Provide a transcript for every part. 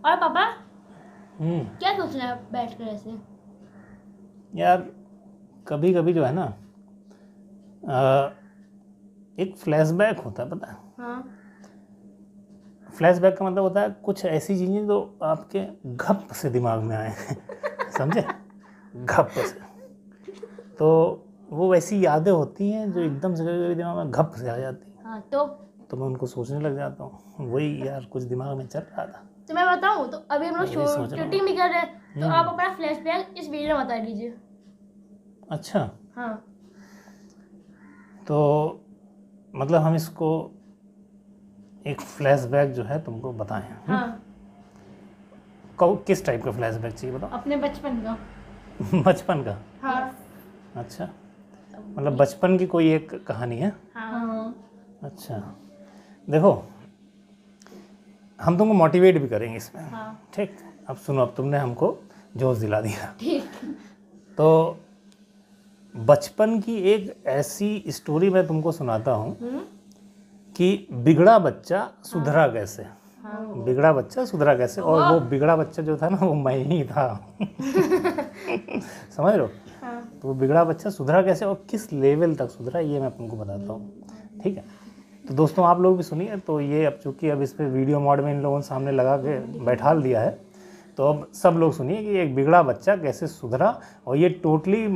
और पापा क्या सोच रहे हैं बैठ कर ऐसे? यार कभी कभी जो है ना एक फ्लैशबैक होता है, पता है? हाँ। फ्लैशबैक का मतलब होता है कुछ ऐसी चीज़ें जो आपके घप से दिमाग में आए समझे? घप से। तो वो वैसी यादें होती हैं जो एकदम से कभी दिमाग में घप से आ जाती हैं। हाँ तो मैं उनको सोचने लग जाता हूँ। वही यार कुछ दिमाग में चल रहा था। तो मैं बताऊँ, तो अभी हम लोग वही सोच रहा हूँ। शूटिंग भी कर रहे हैं, तो आप अपना फ्लैशबैक इस वीडियो में बता दीजिए। अच्छा, हाँ। तो मतलब हम इसको एक फ्लैशबैक जो है तुमको बताएं। हाँ। किस टाइप का फ्लैशबैक चाहिए बताओ? अपने बचपन का। बचपन का? हाँ। अच्छा, मतलब बचपन की कोई एक कहानी है? हाँ। अच्छा, देखो हम तुमको मोटिवेट भी करेंगे इसमें। हाँ। ठीक, अब सुनो, अब तुमने हमको जोश दिला दिया। ठीक। तो बचपन की एक ऐसी स्टोरी मैं तुमको सुनाता हूँ कि बिगड़ा बच्चा सुधरा कैसे। बिगड़ा बच्चा सुधरा कैसे, और वो बिगड़ा बच्चा जो था ना वो मैं ही था। समझ रहे हो? तो वो बिगड़ा बच्चा सुधरा कैसे और किस लेवल तक सुधरा, ये मैं तुमको बताता हूँ। ठीक है, तो दोस्तों आप लोग भी सुनिए। तो ये अब चूँकि अब इस पर वीडियो मोड में इन लोगों ने सामने लगा के बैठा दिया है, तो अब सब लोग सुनिए कि एक बिगड़ा बच्चा कैसे सुधरा। और ये टोटली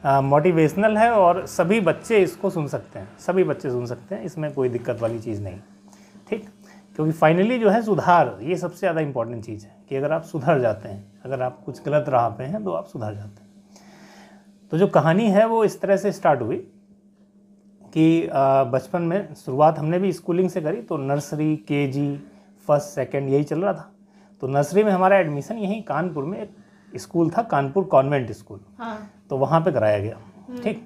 मोटिवेशनल है और सभी बच्चे इसको सुन सकते हैं, सभी बच्चे सुन सकते हैं, इसमें कोई दिक्कत वाली चीज़ नहीं। ठीक, क्योंकि फाइनली जो है सुधार, ये सबसे ज़्यादा इंपॉर्टेंट चीज़ है कि अगर आप सुधर जाते हैं, अगर आप कुछ गलत राह पे हैं तो आप सुधर जाते हैं। तो जो कहानी है वो इस तरह से स्टार्ट हुई कि बचपन में शुरुआत हमने भी स्कूलिंग से करी। तो नर्सरी, केजी, फर्स्ट, सेकंड यही चल रहा था। तो नर्सरी में हमारा एडमिशन यहीं कानपुर में एक स्कूल था, कानपुर कॉन्वेंट स्कूल। हाँ। तो वहाँ पे कराया गया। ठीक,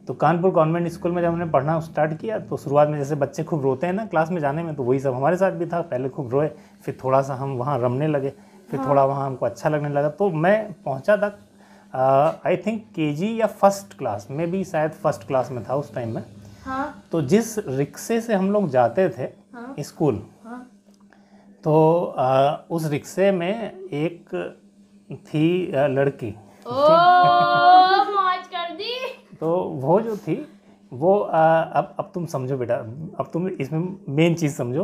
तो कानपुर कॉन्वेंट स्कूल में जब हमने पढ़ना स्टार्ट किया तो शुरुआत में जैसे बच्चे खूब रोते हैं ना क्लास में जाने में, तो वही सब हमारे साथ भी था। पहले खूब रोए, फिर थोड़ा सा हम वहाँ रमने लगे, फिर थोड़ा वहाँ हमको अच्छा लगने लगा। तो मैं पहुँचा तक आई थिंक केजी या फर्स्ट क्लास में, भी शायद फर्स्ट क्लास में था उस टाइम में। हाँ। तो जिस रिक्शे से हम लोग जाते थे स्कूल, तो उस रिक्शे में एक थी लड़की। मौज कर दी। तो वो जो थी वो अब तुम समझो बेटा, अब तुम इसमें मेन चीज़ समझो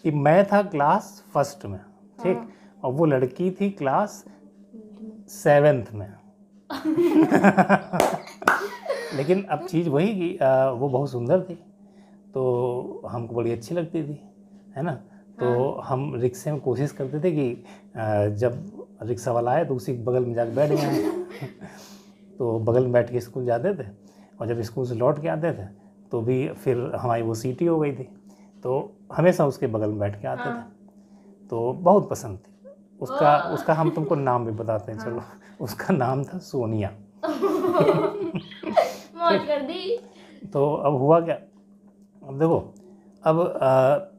कि मैं था क्लास फर्स्ट में, ठीक, और वो लड़की थी क्लास 7th में। लेकिन अब चीज़ वही कि वो बहुत सुंदर थी, तो हमको बड़ी अच्छी लगती थी, है ना। तो हम रिक्शे में कोशिश करते थे कि जब रिक्शा वाला आए तो उसी बगल में जाकर बैठ जाए। तो बगल में बैठ के स्कूल जाते थे, और जब स्कूल से लौट के आते थे तो भी फिर हमारी वो सीट ही हो गई थी, तो हमेशा उसके बगल में बैठ के आते थे। तो बहुत पसंद थी उसका हम तुमको नाम भी बताते हैं, चलो। उसका नाम था सोनिया। मौज कर दी। तो अब हुआ क्या, अब देखो, अब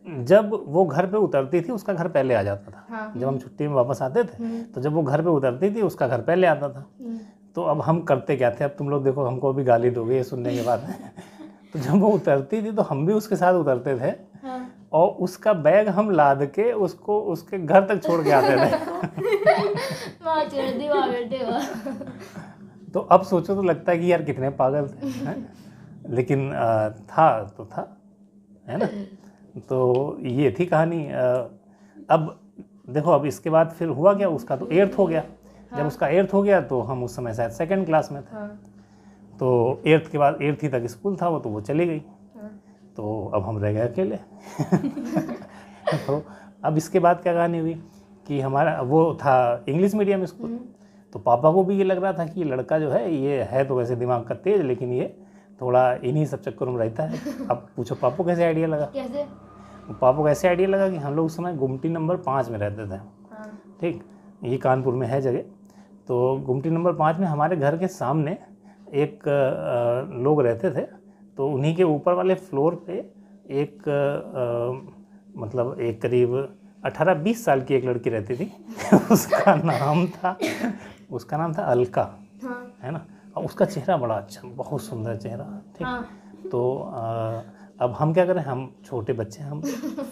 जब वो घर पे उतरती थी उसका घर पहले आ जाता था। जब हम छुट्टी में वापस आते थे तो जब वो घर पे उतरती थी उसका घर पहले आता था। तो अब हम करते क्या थे, अब तुम लोग देखो, हमको अभी गाली दोगे ये सुनने के बाद। तो जब वो उतरती थी तो हम भी उसके साथ उतरते थे, और उसका बैग हम लाद के उसको उसके घर तक छोड़ के आते थे। मौज कर दी वाह बेटे वाह। तो अब सोचो तो लगता है कि यार कितने पागल थे, हैं? लेकिन था तो था, है ना। तो ये थी कहानी। अब देखो, अब इसके बाद फिर हुआ क्या, उसका तो 8th हो गया। जब उसका 8th हो गया तो हम उस समय शायद 2nd क्लास में थे। तो 8th के बाद 8th ही तक स्कूल था वो, तो वो चली गई। तो अब हम रह गए अकेले। तो अब इसके बाद क्या कहानी हुई कि हमारा वो था इंग्लिश मीडियम स्कूल। तो पापा को भी ये लग रहा था कि ये लड़का जो है ये है तो वैसे दिमाग का तेज, लेकिन ये थोड़ा इन्हीं सब चक्करों में रहता है। अब पूछो पापा कैसे आइडिया लगा? कैसे? पापा को ऐसे आइडिया लगा कि हम लोग उस समय गुमटी नंबर 5 में रहते थे। ठीक, ये कानपुर में है जगह। तो गुमटी नंबर 5 में हमारे घर के सामने एक लोग रहते थे, तो उन्हीं के ऊपर वाले फ्लोर पे एक मतलब एक करीब 18-20 साल की एक लड़की रहती थी उसका नाम था अलका, है ना। और उसका चेहरा बड़ा अच्छा, बहुत सुंदर चेहरा, ठीक। तो अब हम क्या करें, हम छोटे बच्चे, हम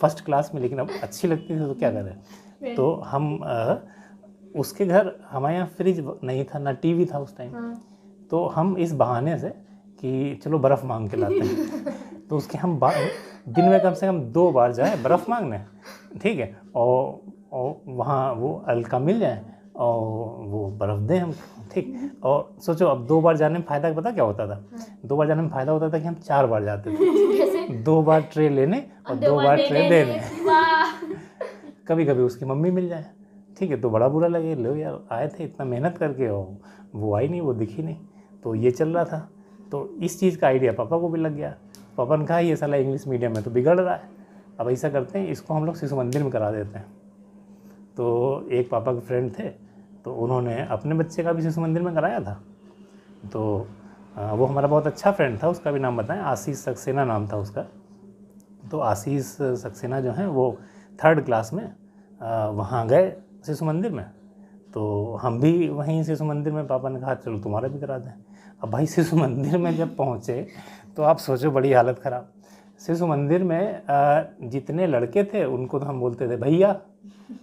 फर्स्ट क्लास में, लेकिन अब अच्छी लगती थी तो क्या करें। तो हम उसके घर, हमारे यहाँ फ्रिज नहीं था ना टीवी था उस टाइम, तो हम इस बहाने से कि चलो बर्फ़ मांग के लाते हैं तो उसके हम दिन में कम से कम 2 बार जाए बर्फ़ मांगने, ठीक है, और वहाँ वो अलका मिल जाए और वो बर्फ़ दें हम, ठीक। और सोचो अब 2 बार जाने में फ़ायदा पता क्या होता था, 2 बार जाने में फ़ायदा होता था कि हम 4 बार जाते थे 2 बार ट्रे लेने और 2 बार ट्रे देने कभी कभी उसकी मम्मी मिल जाए, ठीक है, तो बड़ा बुरा लगे, लो यार आए थे इतना मेहनत करके और वो आई नहीं, वो दिखी नहीं। तो ये चल रहा था। तो इस चीज़ का आइडिया पापा को भी लग गया। पापा ने कहा ये साला इंग्लिश मीडियम में तो बिगड़ रहा है, अब ऐसा करते हैं इसको हम लोग शिशु मंदिर में करा देते हैं। तो एक पापा के फ्रेंड थे, तो उन्होंने अपने बच्चे का भी शिशु मंदिर में कराया था। तो वो हमारा बहुत अच्छा फ्रेंड था, उसका भी नाम बताएं, आशीष सक्सेना नाम था उसका। तो आशीष सक्सेना जो हैं वो 3rd क्लास में वहाँ गए शिशु मंदिर में। तो हम भी वहीं शिशु मंदिर में, पापा ने कहा चलो तुम्हारा भी करा दें। अब भाई शिशु मंदिर में जब पहुँचे तो आप सोचो बड़ी हालत ख़राब। शिशु मंदिर में जितने लड़के थे उनको तो हम बोलते थे भैया,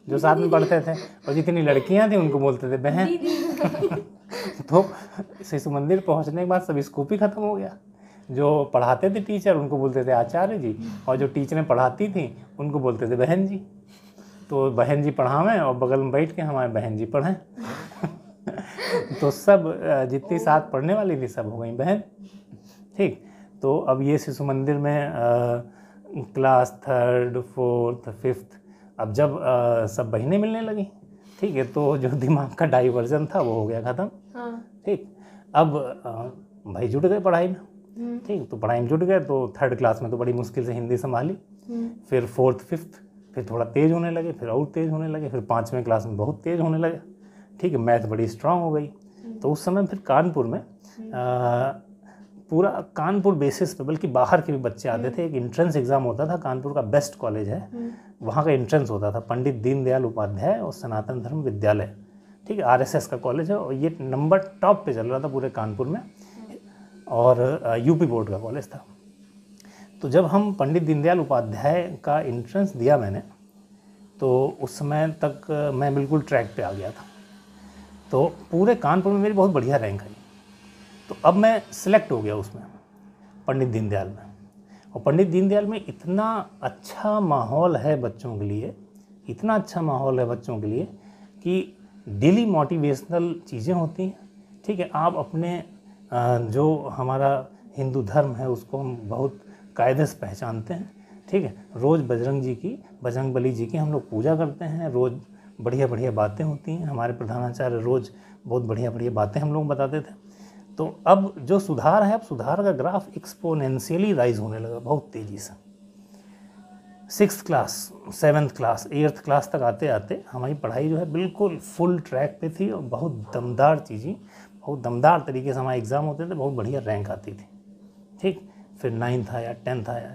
जो साथ में पढ़ते थे, और जितनी लड़कियां थी उनको बोलते थे बहन तो शिशु मंदिर पहुंचने के बाद सब स्कोप ही ख़त्म हो गया। जो पढ़ाते थे टीचर उनको बोलते थे आचार्य जी, और जो टीचरें पढ़ाती थी उनको बोलते थे बहन जी। तो बहन जी पढ़ावें और बगल में बैठ के हमारे बहन जी पढ़ें तो सब जितनी साथ पढ़ने वाली थी सब हो गई बहन, ठीक। तो अब ये शिशु मंदिर में क्लास 3rd 4th 5th, अब जब सब बहनें मिलने लगी, ठीक है, तो जो दिमाग का डाइवर्जन था वो हो गया ख़त्म, ठीक। अब भाई जुट गए पढ़ाई में, ठीक। तो पढ़ाई में जुट गए तो 3rd क्लास में तो बड़ी मुश्किल से हिंदी संभाली, फिर 4th 5th फिर थोड़ा तेज़ होने लगे, फिर और तेज़ होने लगे, फिर 5वें क्लास में बहुत तेज़ होने लगे, ठीक है, मैथ बड़ी स्ट्रांग हो गई। तो उस समय फिर कानपुर में पूरा कानपुर बेसिस पे, बल्कि बाहर के भी बच्चे आते थे। एक एंट्रेंस एग्ज़ाम होता था, कानपुर का बेस्ट कॉलेज है, वहाँ का एंट्रेंस होता था, पंडित दीनदयाल उपाध्याय और सनातन धर्म विद्यालय, ठीक है, RSS का कॉलेज है, और ये नंबर टॉप पे चल रहा था पूरे कानपुर में, और यूपी बोर्ड का कॉलेज था। तो जब हम पंडित दीनदयाल उपाध्याय का एंट्रेंस दिया मैंने, तो उस समय तक मैं बिल्कुल ट्रैक पे आ गया था। तो पूरे कानपुर में मेरी बहुत बढ़िया रैंक आई। तो अब मैं सिलेक्ट हो गया उसमें, पंडित दीनदयाल में। और पंडित दीनदयाल में इतना अच्छा माहौल है बच्चों के लिए, इतना अच्छा माहौल है बच्चों के लिए कि डेली मोटिवेशनल चीज़ें होती हैं, ठीक है। आप अपने जो हमारा हिंदू धर्म है उसको हम बहुत कायदे से पहचानते हैं, ठीक है। रोज़ बजरंगबली जी की हम लोग पूजा करते हैं, रोज़ बढ़िया बढ़िया बातें होती हैं, हमारे प्रधानाचार्य रोज़ बहुत बढ़िया बढ़िया बातें हम लोग बताते थे। तो अब जो सुधार है, अब सुधार का ग्राफ एक्सपोनेंशियली राइज होने लगा बहुत तेज़ी से। 6th class 7th class 8th class तक आते आते हमारी पढ़ाई जो है बिल्कुल फुल ट्रैक पे थी, और बहुत दमदार चीज़ें, बहुत दमदार तरीके से हमारे एग्ज़ाम होते थे, बहुत बढ़िया रैंक आती थी, ठीक। फिर 9th आया, 10th आया,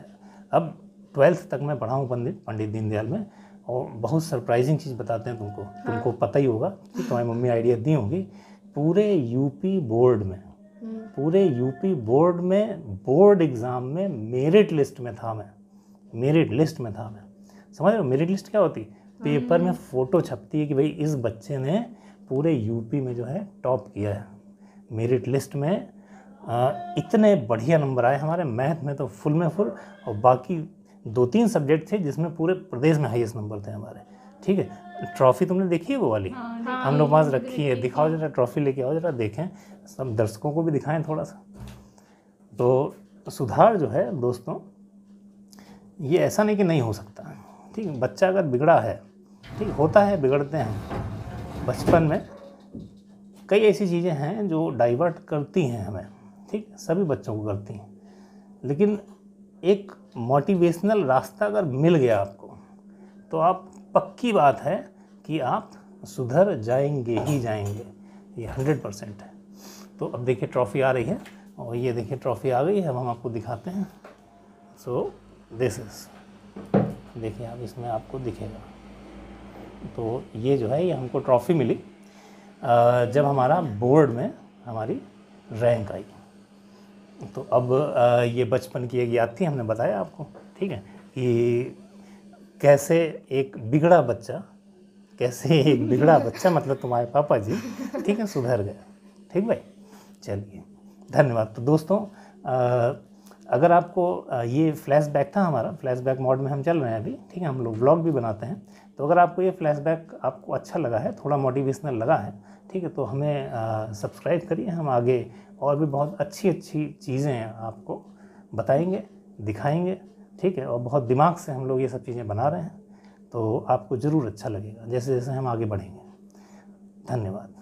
अब 12th तक मैं पढ़ा हूँ पंडित दीनदयाल में। और बहुत सरप्राइजिंग चीज़ बताते हैं तुमको पता ही होगा कि तुम्हारी मम्मी आइडिया दी होगी। पूरे यूपी बोर्ड में बोर्ड एग्ज़ाम में मेरिट लिस्ट में था मैं, समझ रहे हो मेरिट लिस्ट क्या होती? पेपर में फ़ोटो छपती है कि भाई इस बच्चे ने पूरे यूपी में जो है टॉप किया है। मेरिट लिस्ट में इतने बढ़िया नंबर आए हमारे, मैथ में तो फुल में फुल, और बाकी 2-3 सब्जेक्ट थे जिसमें पूरे प्रदेश में हाईएस्ट नंबर थे हमारे, ठीक है। ट्रॉफी तुमने देखी है वो वाली? हम लोग पास रखी है, दिखाओ जरा, ट्रॉफी लेके आओ जरा, देखें, सब दर्शकों को भी दिखाएं थोड़ा सा। तो सुधार जो है दोस्तों, ये ऐसा नहीं कि नहीं हो सकता, ठीक। बच्चा अगर बिगड़ा है, ठीक, होता है, बिगड़ते हैं बचपन में, कई ऐसी चीज़ें हैं जो डाइवर्ट करती हैं हमें, ठीक, सभी बच्चों को करती हैं। लेकिन एक मोटिवेशनल रास्ता अगर मिल गया आपको, तो आप पक्की बात है कि आप सुधर जाएंगे ही जाएंगे, ये 100% है। तो अब देखिए ट्रॉफ़ी आ रही है, और ये देखिए ट्रॉफ़ी आ गई है, अब हम आपको दिखाते हैं। सो दिस इज़, देखिए आप इसमें आपको दिखेगा। तो ये जो है ये हमको ट्रॉफ़ी मिली जब हमारा बोर्ड में हमारी रैंक आई। तो अब ये बचपन की एक याद थी, हमने बताया आपको, ठीक है, कि कैसे एक बिगड़ा बच्चा मतलब तुम्हारे पापा जी, ठीक है, सुधर गया। ठीक भाई, चलिए धन्यवाद। तो दोस्तों अगर आपको ये फ्लैशबैक था, हमारा फ्लैशबैक मोड में हम चल रहे हैं अभी, ठीक है, हम लोग व्लॉग भी बनाते हैं। तो अगर आपको ये फ्लैशबैक आपको अच्छा लगा है, थोड़ा मोटिवेशनल लगा है, ठीक है, तो हमें सब्सक्राइब करिए। हम आगे और भी बहुत अच्छी अच्छी चीज़ें आपको बताएंगे, दिखाएंगे, ठीक है, और बहुत दिमाग से हम लोग ये सब चीज़ें बना रहे हैं, तो आपको ज़रूर अच्छा लगेगा जैसे जैसे हम आगे बढ़ेंगे। धन्यवाद।